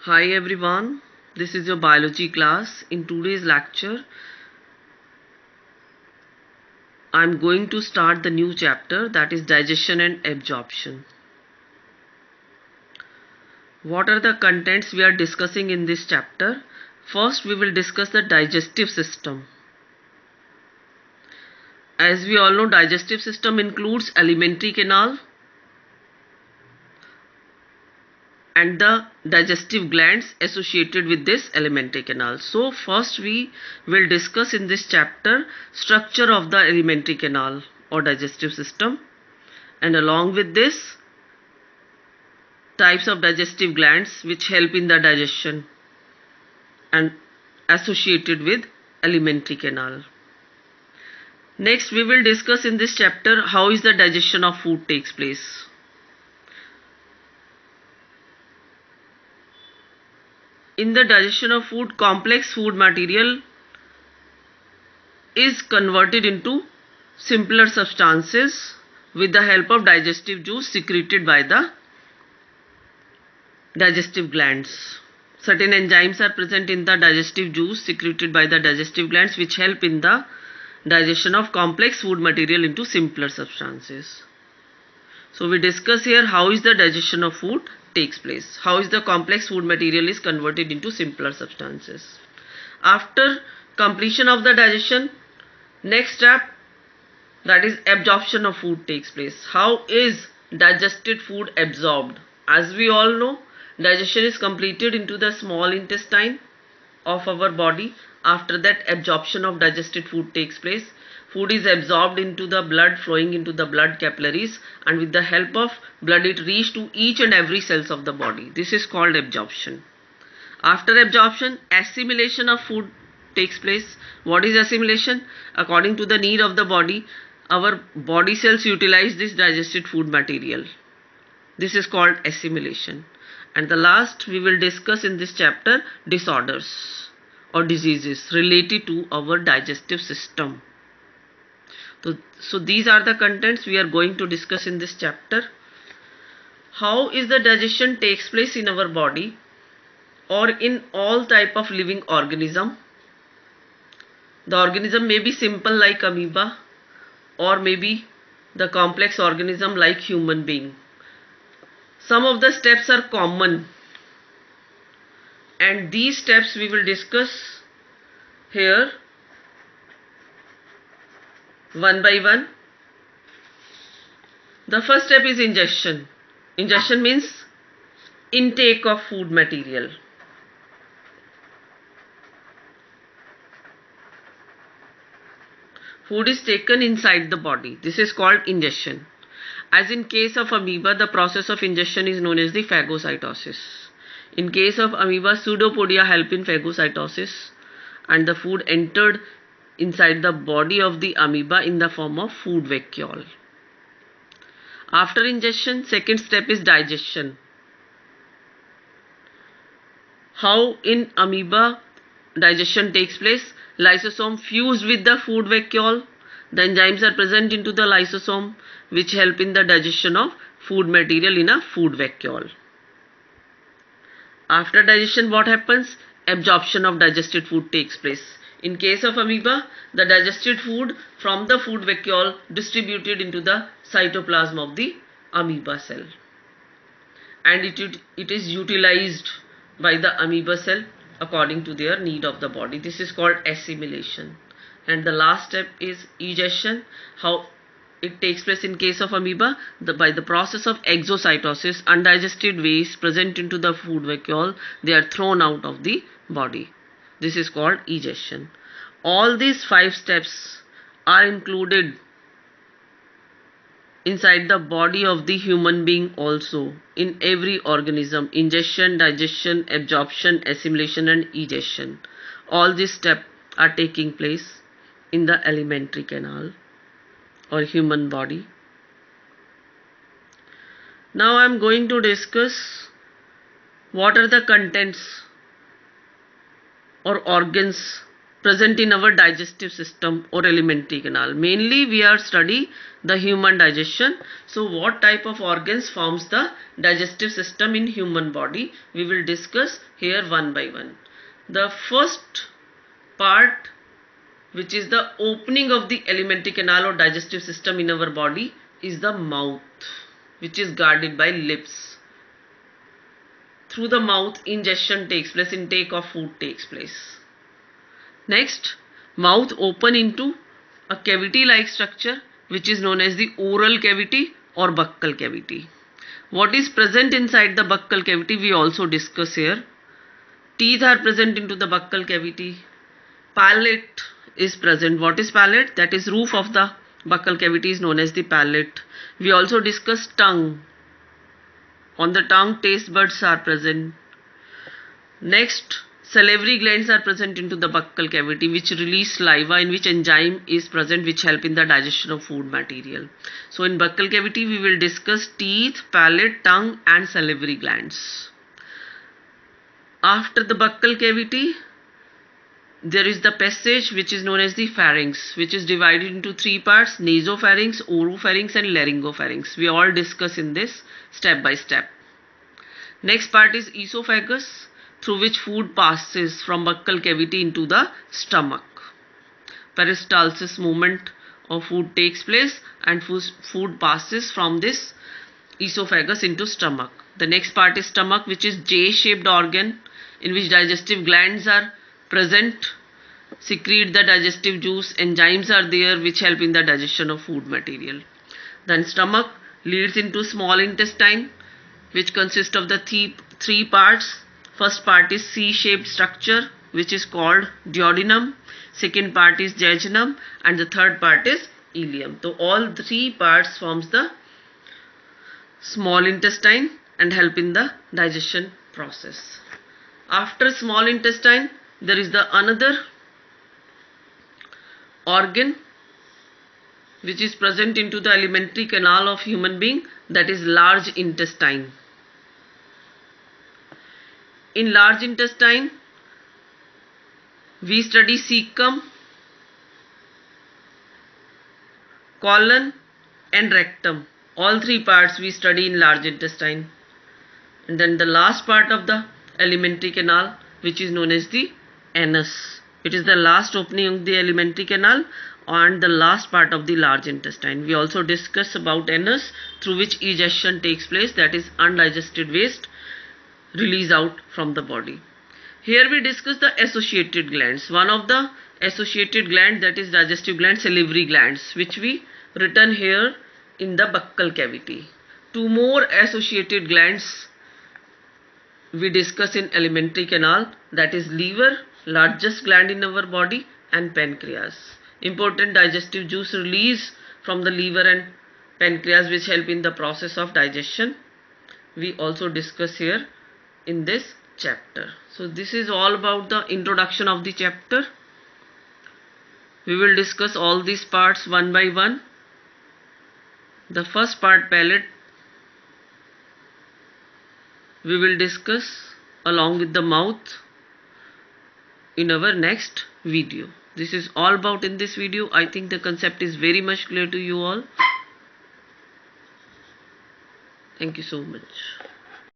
Hi everyone, this is your biology class. In today's lecture, I am going to start the new chapter, that is digestion and absorption. What are the contents we are discussing in this chapter? First, we will discuss the digestive system. As we all know, digestive system includes alimentary canal and the digestive glands associated with this alimentary canal. So first we will discuss in this chapter structure of the alimentary canal or digestive system, and along with this types of digestive glands which help in the digestion and associated with alimentary canal. Next we will discuss in this chapter how is the digestion of food takes place. In the digestion of food, complex food material is converted into simpler substances with the help of digestive juice secreted by the digestive glands. Certain enzymes are present in the digestive juice secreted by the digestive glands which help in the digestion of complex food material into simpler substances. So we discuss here how is the digestion of food takes place. How is the complex food material is converted into simpler substances. After completion of the digestion, next step, that is absorption of food takes place. How is digested food absorbed? As we all know, digestion is completed into the small intestine of our body. After that, absorption of digested food takes place. Food is absorbed into the blood, flowing into the blood capillaries, and with the help of blood it reaches to each and every cells of the body. This is called absorption. After absorption, assimilation of food takes place. What is assimilation? According to the need of the body, our body cells utilize this digested food material. This is called assimilation. And the last we will discuss in this chapter, disorders or diseases related to our digestive system. So these are the contents we are going to discuss in this chapter. How is the digestion takes place in our body or in all type of living organism. The organism may be simple like amoeba or maybe the complex organism like human being. Some of the steps are common and these steps we will discuss here one by one. The first step is ingestion. Ingestion means intake of food material. Food is taken inside the body. This is called ingestion. As in case of amoeba, the process of ingestion is known as the phagocytosis. In case of amoeba, pseudopodia help in phagocytosis and the food entered inside the body of the amoeba in the form of food vacuole. After ingestion, second step is digestion. How in amoeba digestion takes place? Lysosome fused with the food vacuole. The enzymes are present into the lysosome which help in the digestion of food material in a food vacuole. After digestion, what happens? Absorption of digested food takes place. In case of amoeba, the digested food from the food vacuole distributed into the cytoplasm of the amoeba cell, and it is utilized by the amoeba cell according to their need of the body. This is called assimilation. And the last step is egestion. How it takes place in case of amoeba? By the process of exocytosis, undigested waste present into the food vacuole, they are thrown out of the body. This is called egestion. All these 5 steps are included inside the body of the human being also, in every organism. Ingestion, digestion, absorption, assimilation and egestion. All these steps are taking place in the alimentary canal or human body. Now I am going to discuss what are the contents or organs present in our digestive system or alimentary canal. Mainly we are study the human digestion. So what type of organs forms the digestive system in human body, we will discuss here one by one. The first part, which is the opening of the alimentary canal or digestive system in our body, is the mouth, which is guarded by lips. Through the mouth, ingestion takes place, intake of food takes place. Next, mouth open into a cavity-like structure which is known as the oral cavity or buccal cavity. What is present inside the buccal cavity we also discuss here. Teeth are present into the buccal cavity. Palate is present. What is palate? That is roof of the buccal cavity is known as the palate. We also discuss tongue. On the tongue, taste buds are present. Next, salivary glands are present into the buccal cavity which release saliva, in which enzyme is present which help in the digestion of food material. So in buccal cavity we will discuss teeth, palate, tongue and salivary glands. After the buccal cavity, there is the passage which is known as the pharynx, which is divided into three parts: nasopharynx, oropharynx and laryngopharynx. We all discuss in this step by step. Next part is esophagus, through which food passes from buccal cavity into the stomach. Peristalsis movement of food takes place and food passes from this esophagus into stomach. The next part is stomach, which is J-shaped organ in which digestive glands are present, secrete the digestive juice, enzymes are there which help in the digestion of food material. Then stomach leads into small intestine, which consists of the three parts. First part is C-shaped structure which is called duodenum. Second part is jejunum and the third part is ileum. So all three parts forms the small intestine and help in the digestion process. After small intestine, there is the another organ which is present into the alimentary canal of human being, that is large intestine. In large intestine, we study cecum, colon and rectum. All three parts we study in large intestine. And then the last part of the alimentary canal, which is known as the anus. It is the last opening of the alimentary canal and the last part of the large intestine. We also discuss about anus, through which egestion takes place, that is undigested waste release out from the body. Here we discuss the associated glands. One of the associated glands, that is digestive gland, salivary glands, which we written here in the buccal cavity. Two more associated glands we discuss in alimentary canal, that is liver, largest gland in our body, and pancreas. Important digestive juice release from the liver and pancreas which help in the process of digestion. We also discuss here in this chapter. So this is all about the introduction of the chapter. We will discuss all these parts one by one. The first part, palate, we will discuss along with the mouth in our next video. This is all about in this video. I think the concept is very much clear to you all. Thank you so much.